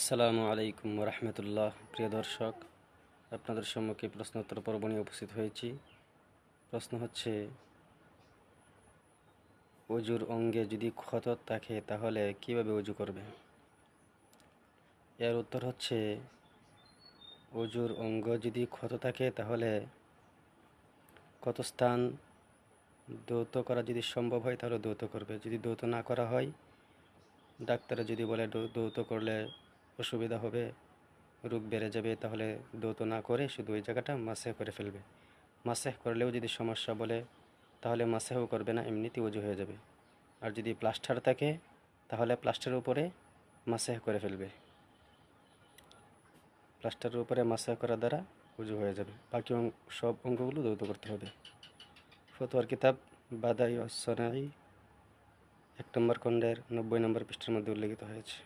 আসসালামু আলাইকুম রহমতুল্লাহ। প্রিয় দর্শক, আপনাদের সম্মুখে প্রশ্নোত্তর পর্ব নিয়ে উপস্থিত হয়েছি। প্রশ্ন হচ্ছে, অজুর অঙ্গে যদি ক্ষত থাকে তাহলে কিভাবে অজু করবে? এর উত্তর হচ্ছে, অজুর অঙ্গ যদি ক্ষত থাকে তাহলে ক্ষত স্থান ধৌত করা যদি সম্ভব হয় তাহলে ধৌত করবে। যদি ধৌত না করা হয়, ডাক্তারে যদি বলে ধৌত করলে অসুবিধা হবে, রোগ বেড়ে যাবে, তাহলে ধৌত না করে শুধু ওই জায়গাটা মাসেহ করে ফেলবে। মাসেহ করলেও যদি সমস্যা বলে তাহলে মাসেহও করবে না, এমনিতেই অজু হয়ে যাবে। আর যদি প্লাস্টার থাকে তাহলে প্লাস্টারের উপরে মাসেহ করে ফেলবে। প্লাস্টারের উপরে মাসেহ করার দ্বারা অজু হয়ে যাবে। বাকি সব অঙ্গগুলো ধৌত করতে হবে। ফতোয়ার কিতাব বাদাই ওয়াস সানাই 1 নম্বর খণ্ডের 90 নম্বর পৃষ্ঠার মধ্যে উল্লেখিত হয়েছে।